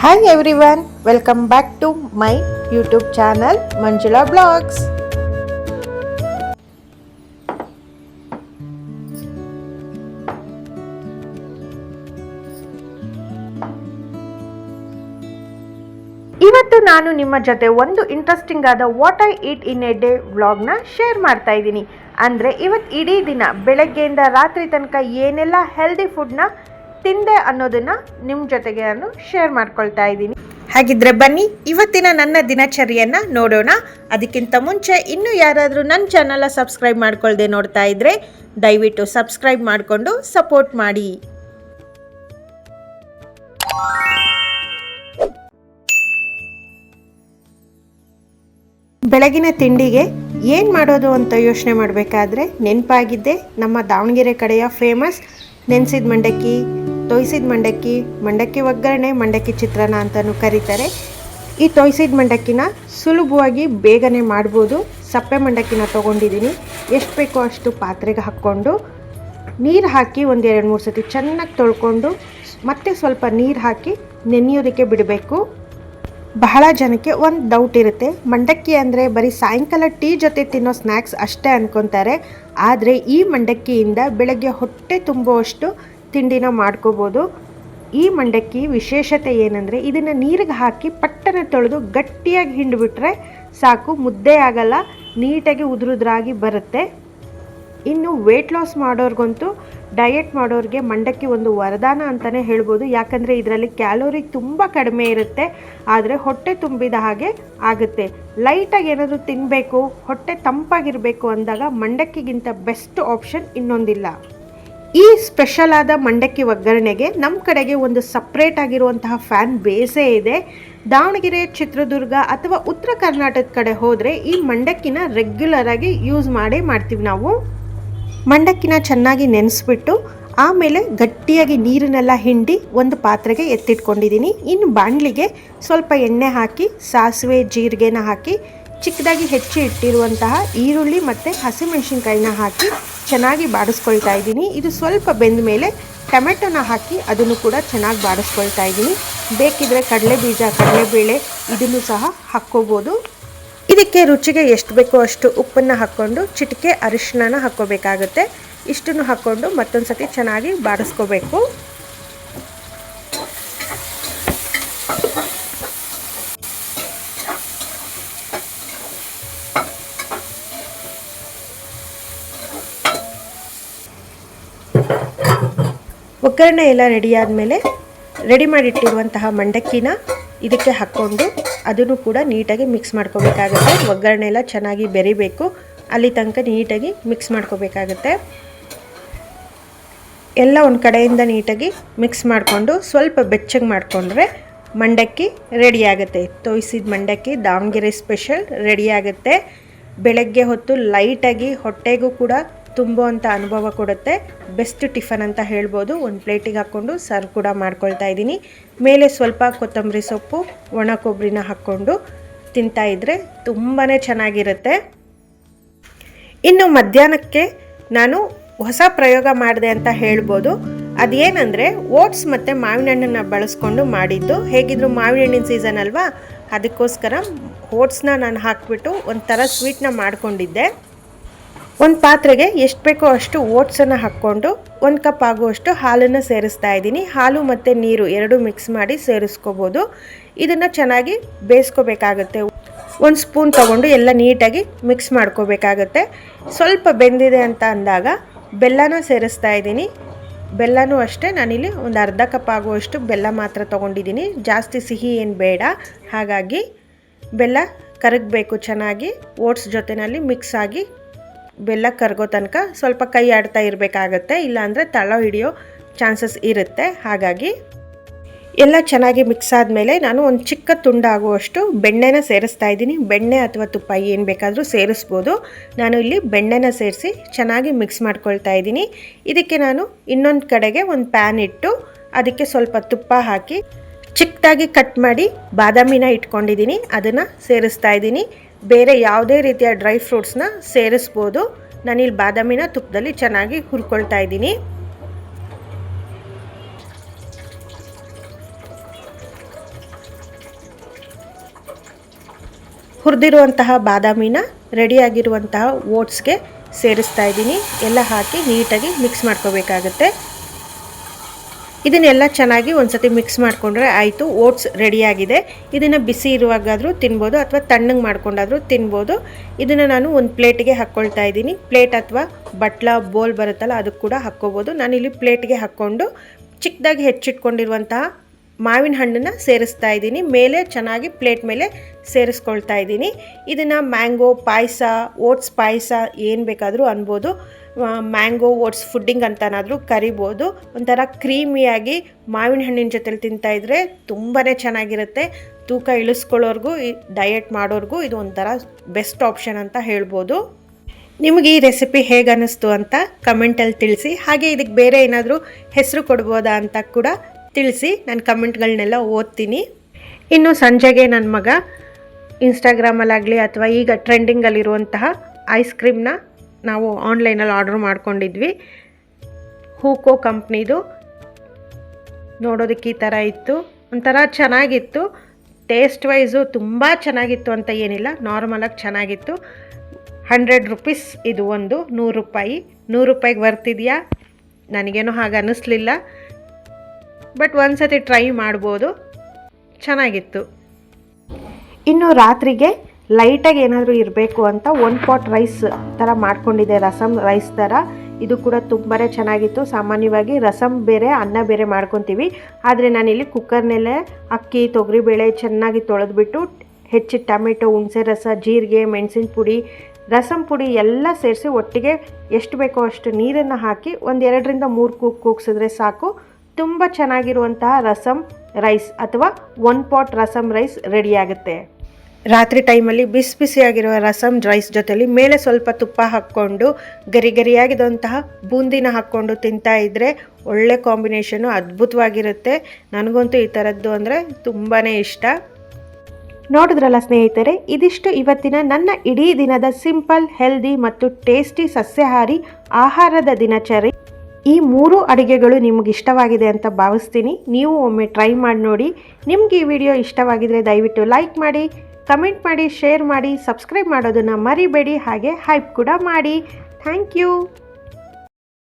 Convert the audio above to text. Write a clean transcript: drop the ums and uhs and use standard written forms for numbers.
Hi everyone, welcome back to my YouTube channel Manjula Vlogs. ಇವತ್ತು ನಾನು ನಿಮ್ಮ ಜೊತೆ ಒಂದು ಇಂಟ್ರೆಸ್ಟಿಂಗ್ ಆದ what I eat in a day ವ್ಲಾಗ್ನ ಶೇರ್ ಮಾಡ್ತಾ ಇದ್ದೀನಿ. ಅಂದರೆ ಇವತ್ತು ಇಡೀ ದಿನ ಬೆಳಗ್ಗೆಯಿಂದ ರಾತ್ರಿ ತನಕ ಏನೆಲ್ಲ ಹೆಲ್ದಿ ಫುಡ್ನ ತಿಂದೆ ಅನ್ನೋದನ್ನು ನಿಮ್ಮ ಜೊತೆಗೆ ನಾನು ಶೇರ್ ಮಾಡ್ಕೊಳ್ತಾ ಇದ್ದೀನಿ. ಹಾಗಿದ್ರೆ ಬನ್ನಿ ಇವತ್ತಿನ ನನ್ನ ದಿನಚರಿಯನ್ನು ನೋಡೋಣ. ಅದಕ್ಕಿಂತ ಮುಂಚೆ ಇನ್ನೂ ಯಾರಾದರೂ ನನ್ನ ಚಾನಲ್ ಸಬ್ಸ್ಕ್ರೈಬ್ ಮಾಡ್ಕೊಳ್ದೆ ನೋಡ್ತಾ ಇದ್ದರೆ ದಯವಿಟ್ಟು ಸಬ್ಸ್ಕ್ರೈಬ್ ಮಾಡಿಕೊಂಡು ಸಪೋರ್ಟ್ ಮಾಡಿ. ಬೆಳಗಿನ ತಿಂಡಿಗೆ ಏನು ಮಾಡೋದು ಅಂತ ಯೋಚನೆ ಮಾಡಬೇಕಾದ್ರೆ ನೆನಪಾಗಿದ್ದೆ ನಮ್ಮ ದಾವಣಗೆರೆ ಕಡೆಯ ಫೇಮಸ್ ನೆನೆಸಿದ ಮಂಡಕ್ಕಿ, ತೊಯ್ಸಿದ ಮಂಡಕ್ಕಿ, ಮಂಡಕ್ಕಿ ಒಗ್ಗರಣೆ, ಮಂಡಕ್ಕಿ ಚಿತ್ರಾನ್ನ ಅಂತಲೂ ಕರೀತಾರೆ. ಈ ತೊಯ್ಸಿದ ಮಂಡಕ್ಕಿನ ಸುಲಭವಾಗಿ ಬೇಗನೆ ಮಾಡ್ಬೋದು. ಸಪ್ಪೆ ಮಂಡಕ್ಕಿನ ತೊಗೊಂಡಿದ್ದೀನಿ. ಎಷ್ಟು ಬೇಕೋ ಅಷ್ಟು ಪಾತ್ರೆಗೆ ಹಾಕ್ಕೊಂಡು ನೀರು ಹಾಕಿ ಒಂದು 2-3 ಸತಿ ಚೆನ್ನಾಗಿ ತೊಳ್ಕೊಂಡು ಮತ್ತೆ ಸ್ವಲ್ಪ ನೀರು ಹಾಕಿ ನೆನೆಯೋದಕ್ಕೆ ಬಿಡಬೇಕು. ಬಹಳ ಜನಕ್ಕೆ ಒಂದು ಡೌಟ್ ಇರುತ್ತೆ, ಮಂಡಕ್ಕಿ ಅಂದರೆ ಬರೀ ಸಾಯಂಕಾಲ ಟೀ ಜೊತೆ ತಿನ್ನೋ ಸ್ನ್ಯಾಕ್ಸ್ ಅಷ್ಟೇ ಅಂದ್ಕೊತಾರೆ. ಆದರೆ ಈ ಮಂಡಕ್ಕಿಯಿಂದ ಬೆಳಗ್ಗೆ ಹೊಟ್ಟೆ ತುಂಬುವಷ್ಟು ತಿಂಡಿನ ಮಾಡ್ಕೋಬೋದು. ಈ ಮಂಡಕ್ಕಿ ವಿಶೇಷತೆ ಏನಂದರೆ ಇದನ್ನು ನೀರಿಗೆ ಹಾಕಿ ಪಟ್ಟನೆ ತೊಳೆದು ಗಟ್ಟಿಯಾಗಿ ಹಿಂಡಿಬಿಟ್ರೆ ಸಾಕು, ಮುದ್ದೆ ಆಗಲ್ಲ, ನೀಟಾಗಿ ಉದುರುದ್ರಾಗಿ ಬರುತ್ತೆ. ಇನ್ನು ವೆಯ್ಟ್ ಲಾಸ್ ಮಾಡೋರ್ಗಂತೂ, ಡಯಟ್ ಮಾಡೋರಿಗೆ ಮಂಡಕ್ಕಿ ಒಂದು ವರದಾನ ಅಂತಲೇ ಹೇಳ್ಬೋದು. ಯಾಕಂದರೆ ಇದರಲ್ಲಿ ಕ್ಯಾಲೋರಿ ತುಂಬ ಕಡಿಮೆ ಇರುತ್ತೆ, ಆದರೆ ಹೊಟ್ಟೆ ತುಂಬಿದ ಹಾಗೆ ಆಗುತ್ತೆ. ಲೈಟಾಗಿ ಏನಾದರೂ ತಿನ್ನಬೇಕು, ಹೊಟ್ಟೆ ತಂಪಾಗಿರಬೇಕು ಅಂದಾಗ ಮಂಡಕ್ಕಿಗಿಂತ ಬೆಸ್ಟ್ ಆಪ್ಷನ್ ಇನ್ನೊಂದಿಲ್ಲ. ಈ ಸ್ಪೆಷಲ್ ಆದ ಮಂಡಕ್ಕಿ ಒಗ್ಗರಣೆಗೆ ನಮ್ಮ ಕಡೆಗೆ ಒಂದು ಸಪ್ರೇಟ್ ಆಗಿರುವಂತಹ ಫ್ಯಾನ್ ಬೇಸೇ ಇದೆ. ದಾವಣಗೆರೆ, ಚಿತ್ರದುರ್ಗ ಅಥವಾ ಉತ್ತರ ಕರ್ನಾಟಕದ ಕಡೆ ಹೋದರೆ ಈ ಮಂಡಕ್ಕಿನ ರೆಗ್ಯುಲರ್ ಆಗಿ ಯೂಸ್ ಮಾಡ್ತೀವಿ ನಾವು. ಮಂಡಕ್ಕಿನ ಚೆನ್ನಾಗಿ ನೆನೆಸ್ಬಿಟ್ಟು ಆಮೇಲೆ ಗಟ್ಟಿಯಾಗಿ ನೀರನ್ನೆಲ್ಲ ಹಿಂಡಿ ಒಂದು ಪಾತ್ರೆಗೆ ಎತ್ತಿಟ್ಕೊಂಡಿದ್ದೀನಿ. ಇನ್ನು ಬಾಣಲಿಗೆ ಸ್ವಲ್ಪ ಎಣ್ಣೆ ಹಾಕಿ ಸಾಸಿವೆ ಜೀರಿಗೆನ ಹಾಕಿ ಚಿಕ್ಕದಾಗಿ ಹೆಚ್ಚಿ ಇಟ್ಟಿರುವಂತಹ ಈರುಳ್ಳಿ ಮತ್ತು ಹಸಿಮೆಣಸಿನ್ಕಾಯಿನ ಹಾಕಿ ಚೆನ್ನಾಗಿ ಬಾಡಿಸ್ಕೊಳ್ತಾ ಇದ್ದೀನಿ. ಇದು ಸ್ವಲ್ಪ ಬೆಂದ ಮೇಲೆ ಟೊಮೆಟೊನ ಹಾಕಿ ಅದನ್ನು ಕೂಡ ಚೆನ್ನಾಗಿ ಬಾಡಿಸ್ಕೊಳ್ತಾ ಇದ್ದೀನಿ. ಬೇಕಿದ್ರೆ ಕಡಲೆಬೀಜ, ಕಡಲೆಬೇಳೆ ಇದನ್ನು ಸಹ ಹಾಕ್ಕೋಬೋದು. ಇದಕ್ಕೆ ರುಚಿಗೆ ಎಷ್ಟು ಬೇಕೋ ಅಷ್ಟು ಉಪ್ಪನ್ನು ಹಾಕ್ಕೊಂಡು ಚಿಟಿಕೆ ಅರಿಶಿನ ಹಾಕ್ಕೋಬೇಕಾಗುತ್ತೆ. ಇಷ್ಟನ್ನು ಹಾಕ್ಕೊಂಡು ಮತ್ತೊಂದು ಸತಿ ಚೆನ್ನಾಗಿ ಬಾಡಿಸ್ಕೋಬೇಕು. ಒಗ್ಗರಣೆ ಎಲ್ಲ ರೆಡಿ ಆದಮೇಲೆ ರೆಡಿ ಮಾಡಿಟ್ಟಿರುವಂತಹ ಮಂಡಕ್ಕಿನ ಇದಕ್ಕೆ ಹಾಕ್ಕೊಂಡು ಅದನ್ನು ಕೂಡ ನೀಟಾಗಿ ಮಿಕ್ಸ್ ಮಾಡ್ಕೋಬೇಕಾಗುತ್ತೆ. ಒಗ್ಗರಣೆ ಎಲ್ಲ ಚೆನ್ನಾಗಿ ಬೆರಿಬೇಕು, ಅಲ್ಲಿ ತನಕ ನೀಟಾಗಿ ಮಿಕ್ಸ್ ಮಾಡ್ಕೋಬೇಕಾಗುತ್ತೆ. ಎಲ್ಲ ಒಂದು ಕಡೆಯಿಂದ ನೀಟಾಗಿ ಮಿಕ್ಸ್ ಮಾಡಿಕೊಂಡು ಸ್ವಲ್ಪ ಬೆಚ್ಚಗೆ ಮಾಡಿಕೊಂಡ್ರೆ ಮಂಡಕ್ಕಿ ರೆಡಿಯಾಗುತ್ತೆ. ತೊಯ್ಸಿದ ಮಂಡಕ್ಕಿ ದಾವಣಗೆರೆ ಸ್ಪೆಷಲ್ ರೆಡಿಯಾಗುತ್ತೆ. ಬೆಳಗ್ಗೆ ಹೊತ್ತು ಲೈಟಾಗಿ ಹೊಟ್ಟೆಗೂ ಕೂಡ ತುಂಬುವಂಥ ಅನುಭವ ಕೊಡುತ್ತೆ. ಬೆಸ್ಟ್ ಟಿಫನ್ ಅಂತ ಹೇಳ್ಬೋದು. ಒಂದು ಪ್ಲೇಟಿಗೆ ಹಾಕ್ಕೊಂಡು ಸರ್ವ್ ಕೂಡ ಮಾಡ್ಕೊಳ್ತಾ ಇದ್ದೀನಿ. ಮೇಲೆ ಸ್ವಲ್ಪ ಕೊತ್ತಂಬರಿ ಸೊಪ್ಪು, ಒಣ ಕೊಬ್ಬರಿನ ಹಾಕ್ಕೊಂಡು ತಿಂತಾಯಿದ್ರೆ ತುಂಬಾ ಚೆನ್ನಾಗಿರುತ್ತೆ. ಇನ್ನು ಮಧ್ಯಾಹ್ನಕ್ಕೆ ನಾನು ಹೊಸ ಪ್ರಯೋಗ ಮಾಡಿದೆ ಅಂತ ಹೇಳ್ಬೋದು. ಅದೇನೆಂದರೆ ಓಟ್ಸ್ ಮತ್ತು ಮಾವಿನ ಹಣ್ಣನ್ನು ಬಳಸ್ಕೊಂಡು ಮಾಡಿದ್ದು. ಹೇಗಿದ್ರು ಮಾವಿನ ಹಣ್ಣಿನ ಸೀಸನ್ ಅಲ್ವಾ, ಅದಕ್ಕೋಸ್ಕರ ಓಟ್ಸ್ನ ನಾನು ಹಾಕಿಬಿಟ್ಟು ಒಂಥರ ಸ್ವೀಟ್ನ ಮಾಡ್ಕೊಂಡಿದ್ದೆ. ಒಂದು ಪಾತ್ರೆಗೆ ಎಷ್ಟು ಬೇಕೋ ಅಷ್ಟು ಓಟ್ಸನ್ನು ಹಾಕ್ಕೊಂಡು 1 ಕಪ್ ಆಗುವಷ್ಟು ಹಾಲನ್ನು ಸೇರಿಸ್ತಾ ಇದ್ದೀನಿ. ಹಾಲು ಮತ್ತು ನೀರು ಎರಡೂ ಮಿಕ್ಸ್ ಮಾಡಿ ಸೇರಿಸ್ಕೋಬೋದು. ಇದನ್ನು ಚೆನ್ನಾಗಿ ಬೇಯಿಸ್ಕೋಬೇಕಾಗತ್ತೆ. 1 ಸ್ಪೂನ್ ತೊಗೊಂಡು ಎಲ್ಲ ನೀಟಾಗಿ ಮಿಕ್ಸ್ ಮಾಡ್ಕೋಬೇಕಾಗತ್ತೆ. ಸ್ವಲ್ಪ ಬೆಂದಿದೆ ಅಂತ ಅಂದಾಗ ಬೆಲ್ಲನ ಸೇರಿಸ್ತಾ ಇದ್ದೀನಿ. ಬೆಲ್ಲನೂ ಅಷ್ಟೇ, ನಾನಿಲ್ಲಿ ಒಂದು ಅರ್ಧ ಕಪ್ ಆಗುವಷ್ಟು ಬೆಲ್ಲ ಮಾತ್ರ ತೊಗೊಂಡಿದ್ದೀನಿ. ಜಾಸ್ತಿ ಸಿಹಿ ಏನು ಬೇಡ, ಹಾಗಾಗಿ ಬೆಲ್ಲ ಕರಗಬೇಕು ಚೆನ್ನಾಗಿ. ಓಟ್ಸ್ ಜೊತೆಯಲ್ಲಿ ಮಿಕ್ಸ್ ಆಗಿ ಬೆಲ್ಲ ಕರಗೋ ತನಕ ಸ್ವಲ್ಪ ಕೈ ಆಡ್ತಾ ಇರಬೇಕಾಗತ್ತೆ, ಇಲ್ಲಾಂದರೆ ತಳ ಹಿಡಿಯೋ ಚಾನ್ಸಸ್ ಇರುತ್ತೆ. ಹಾಗಾಗಿ ಎಲ್ಲ ಚೆನ್ನಾಗಿ ಮಿಕ್ಸ್ ಆದಮೇಲೆ ನಾನು ಒಂದು ಚಿಕ್ಕ ತುಂಡಾಗುವಷ್ಟು ಬೆಣ್ಣೆನ ಸೇರಿಸ್ತಾ ಇದ್ದೀನಿ. ಬೆಣ್ಣೆ ಅಥವಾ ತುಪ್ಪ ಏನು ಬೇಕಾದರೂ ಸೇರಿಸ್ಬೋದು. ನಾನು ಇಲ್ಲಿ ಬೆಣ್ಣೆನ ಸೇರಿಸಿ ಚೆನ್ನಾಗಿ ಮಿಕ್ಸ್ ಮಾಡ್ಕೊಳ್ತಾ ಇದ್ದೀನಿ. ಇದಕ್ಕೆ ನಾನು ಇನ್ನೊಂದು ಕಡೆಗೆ ಒಂದು ಪ್ಯಾನ್ ಇಟ್ಟು ಅದಕ್ಕೆ ಸ್ವಲ್ಪ ತುಪ್ಪ ಹಾಕಿ ಚಿಕ್ಕದಾಗಿ ಕಟ್ ಮಾಡಿ ಬಾದಾಮಿನ ಇಟ್ಕೊಂಡಿದ್ದೀನಿ, ಅದನ್ನು ಸೇರಿಸ್ತಾ ಇದ್ದೀನಿ. ಬೇರೆ ಯಾವುದೇ ರೀತಿಯ ಡ್ರೈ ಫ್ರೂಟ್ಸ್ನ ಸೇರಿಸ್ಬೋದು. ನಾನಿಲ್ಲಿ ಬಾದಾಮಿನ ತುಪ್ಪದಲ್ಲಿ ಚೆನ್ನಾಗಿ ಹುರ್ಕೊಳ್ತಾ ಇದ್ದೀನಿ. ಹುರಿದಿರುವಂತಹ ಬಾದಾಮಿನ ರೆಡಿಯಾಗಿರುವಂತಹ ಓಟ್ಸ್ಗೆ ಸೇರಿಸ್ತಾ ಇದ್ದೀನಿ. ಎಲ್ಲ ಹಾಕಿ ನೀಟಾಗಿ ಮಿಕ್ಸ್ ಮಾಡ್ಕೋಬೇಕಾಗತ್ತೆ. ಇದನ್ನೆಲ್ಲ ಚೆನ್ನಾಗಿ ಒಂದ್ಸತಿ ಮಿಕ್ಸ್ ಮಾಡಿಕೊಂಡ್ರೆ ಆಯಿತು. ಓಟ್ಸ್ ರೆಡಿಯಾಗಿದೆ. ಇದನ್ನು ಬಿಸಿ ಇರುವಾಗಾದರೂ ತಿನ್ಬೋದು ಅಥವಾ ತಣ್ಣಗೆ ಮಾಡ್ಕೊಂಡಾದರೂ ತಿನ್ಬೋದು. ಇದನ್ನು ನಾನು ಒಂದು ಪ್ಲೇಟಿಗೆ ಹಾಕ್ಕೊಳ್ತಾ ಇದ್ದೀನಿ. ಪ್ಲೇಟ್ ಅಥವಾ ಬಟ್ಲ ಬೋಲ್ ಬರುತ್ತಲ್ಲ ಅದಕ್ಕೆ ಕೂಡ ಹಾಕ್ಕೋಬೋದು. ನಾನಿಲ್ಲಿ ಪ್ಲೇಟ್ಗೆ ಹಾಕ್ಕೊಂಡು ಚಿಕ್ಕದಾಗಿ ಹೆಚ್ಚಿಟ್ಕೊಂಡಿರುವಂತಹ ಮಾವಿನ ಹಣ್ಣನ್ನು ಸೇರಿಸ್ತಾ ಇದ್ದೀನಿ. ಮೇಲೆ ಚೆನ್ನಾಗಿ ಪ್ಲೇಟ್ ಮೇಲೆ ಸೇರಿಸ್ಕೊಳ್ತಾ ಇದ್ದೀನಿ. ಇದನ್ನು ಮ್ಯಾಂಗೋ ಪಾಯಸ, ಓಟ್ಸ್ ಪಾಯಸ ಏನು ಬೇಕಾದರೂ ಅನ್ಬೋದು. ಮ್ಯಾಂಗೋ ಓಟ್ಸ್ ಫುಡ್ಡಿಂಗ್ ಅಂತನಾದರೂ ಕರಿಬೋದು. ಒಂಥರ ಕ್ರೀಮಿಯಾಗಿ ಮಾವಿನ ಹಣ್ಣಿನ ಜೊತೆಲಿ ತಿಂತಾಯಿದ್ರೆ ತುಂಬಾ ಚೆನ್ನಾಗಿರುತ್ತೆ. ತೂಕ ಇಳಿಸ್ಕೊಳ್ಳೋರ್ಗೂ ಡಯಟ್ ಮಾಡೋರ್ಗೂ ಇದು ಒಂಥರ ಬೆಸ್ಟ್ ಆಪ್ಷನ್ ಅಂತ ಹೇಳ್ಬೋದು. ನಿಮಗೆ ಈ ರೆಸಿಪಿ ಹೇಗೆ ಅನ್ನಿಸ್ತು ಅಂತ ಕಮೆಂಟಲ್ಲಿ ತಿಳಿಸಿ. ಹಾಗೆ ಇದಕ್ಕೆ ಬೇರೆ ಏನಾದರೂ ಹೆಸರು ಕೊಡ್ಬೋದಾ ಅಂತ ಕೂಡ ತಿಳಿಸಿ. ನಾನು ಕಮೆಂಟ್ಗಳನ್ನೆಲ್ಲ ಓದ್ತೀನಿ. ಇನ್ನು ಸಂಜೆಗೆ ನನ್ನ ಮಗ ಇನ್ಸ್ಟಾಗ್ರಾಮಲ್ಲಾಗಲಿ ಅಥವಾ ಈಗ ಟ್ರೆಂಡಿಂಗಲ್ಲಿರುವಂತಹ ಐಸ್ ಕ್ರೀಮ್ನ ನಾವು ಆನ್ಲೈನಲ್ಲಿ ಆರ್ಡ್ರ್ ಮಾಡ್ಕೊಂಡಿದ್ವಿ. ಹೂಕೋ ಕಂಪ್ನಿದು. ನೋಡೋದಕ್ಕೆ ಈ ಥರ ಇತ್ತು. ಒಂಥರ ಚೆನ್ನಾಗಿತ್ತು. ಟೇಸ್ಟ್ ವೈಸು ತುಂಬ ಚೆನ್ನಾಗಿತ್ತು ಅಂತ ಏನಿಲ್ಲ, ನಾರ್ಮಲಾಗಿ ಚೆನ್ನಾಗಿತ್ತು. 100 ರೂಪೀಸ್ ಇದು ಒಂದು. 100 ರೂಪಾಯಿ. 100 ರೂಪಾಯಿಗೆ ಬರ್ತಿದೆಯಾ? ನನಗೇನೋ ಹಾಗೆ ಅನ್ನಿಸ್ಲಿಲ್ಲ. ಬಟ್ ಒಂದು ಸತಿ ಟ್ರೈ ಮಾಡ್ಬೋದು. ಚೆನ್ನಾಗಿತ್ತು. ಇನ್ನು ರಾತ್ರಿಗೆ ಲೈಟಾಗಿ ಏನಾದರೂ ಇರಬೇಕು ಅಂತ 1 ಪಾಟ್ ರೈಸ್ ಥರ ಮಾಡ್ಕೊಂಡಿದ್ದೆ, ರಸಮ್ ರೈಸ್ ಥರ. ಇದು ಕೂಡ ತುಂಬಾ ಚೆನ್ನಾಗಿತ್ತು. ಸಾಮಾನ್ಯವಾಗಿ ರಸಮ್ ಬೇರೆ ಅನ್ನ ಬೇರೆ ಮಾಡ್ಕೊತೀವಿ. ಆದರೆ ನಾನಿಲ್ಲಿ ಕುಕ್ಕರ್ನಲ್ಲೇ ಅಕ್ಕಿ ತೊಗರಿಬೇಳೆ ಚೆನ್ನಾಗಿ ತೊಳೆದ್ಬಿಟ್ಟು ಹೆಚ್ಚಿ ಟೊಮೆಟೊ, ಹುಣಸೆ ರಸ, ಜೀರಿಗೆ, ಮೆಣಸಿನ ಪುಡಿ, ರಸಮ್ ಪುಡಿ ಎಲ್ಲ ಸೇರಿಸಿ ಒಟ್ಟಿಗೆ ಎಷ್ಟು ಬೇಕೋ ಅಷ್ಟು ನೀರನ್ನು ಹಾಕಿ ಒಂದು 2 ರಿಂದ 3 ಕೂಗಿಸಿದ್ರೆ ಸಾಕು. ತುಂಬ ಚೆನ್ನಾಗಿರುವಂತಹ ರಸಮ್ ರೈಸ್ ಅಥವಾ 1 ಪಾಟ್ ರಸಮ್ ರೈಸ್ ರೆಡಿಯಾಗುತ್ತೆ. ರಾತ್ರಿ ಟೈಮಲ್ಲಿ ಬಿಸಿ ಬಿಸಿಯಾಗಿರುವ ರಸಮ್ ರೈಸ್ ಜೊತೆಲಿ ಮೇಲೆ ಸ್ವಲ್ಪ ತುಪ್ಪ ಹಾಕ್ಕೊಂಡು ಗರಿ ಗರಿಯಾಗಿರುವಂತಹ ಬೂಂದಿನ ಹಾಕ್ಕೊಂಡು ತಿಂತಾ ಇದ್ದರೆ ಒಳ್ಳೆ ಕಾಂಬಿನೇಷನು, ಅದ್ಭುತವಾಗಿರುತ್ತೆ. ನನಗಂತೂ ಈ ಥರದ್ದು ಅಂದರೆ ತುಂಬಾ ಇಷ್ಟ. ನೋಡಿದ್ರಲ್ಲ ಸ್ನೇಹಿತರೆ, ಇದಿಷ್ಟು ಇವತ್ತಿನ ನನ್ನ ಇಡೀ ದಿನದ ಸಿಂಪಲ್, ಹೆಲ್ದಿ ಮತ್ತು ಟೇಸ್ಟಿ ಸಸ್ಯಾಹಾರಿ ಆಹಾರದ ದಿನಚರಿ. ಈ 3 ಅಡುಗೆಗಳು ನಿಮಗೆ ಇಷ್ಟವಾಗಿದೆ ಅಂತ ಭಾವಿಸ್ತೀನಿ. ನೀವು ಒಮ್ಮೆ ಟ್ರೈ ಮಾಡಿ ನೋಡಿ. ನಿಮ್ಗೆ ಈ ವಿಡಿಯೋ ಇಷ್ಟವಾಗಿದ್ದರೆ ದಯವಿಟ್ಟು ಲೈಕ್ ಮಾಡಿ, ಕಮೆಂಟ್ ಮಾಡಿ, ಶೇರ್ ಮಾಡಿ, ಸಬ್ಸ್ಕ್ರೈಬ್ ಮಾಡೋದನ್ನು ಮರಿಬೇಡಿ. ಹಾಗೆ ಹೈಪ್ ಕೂಡ ಮಾಡಿ. Thank you.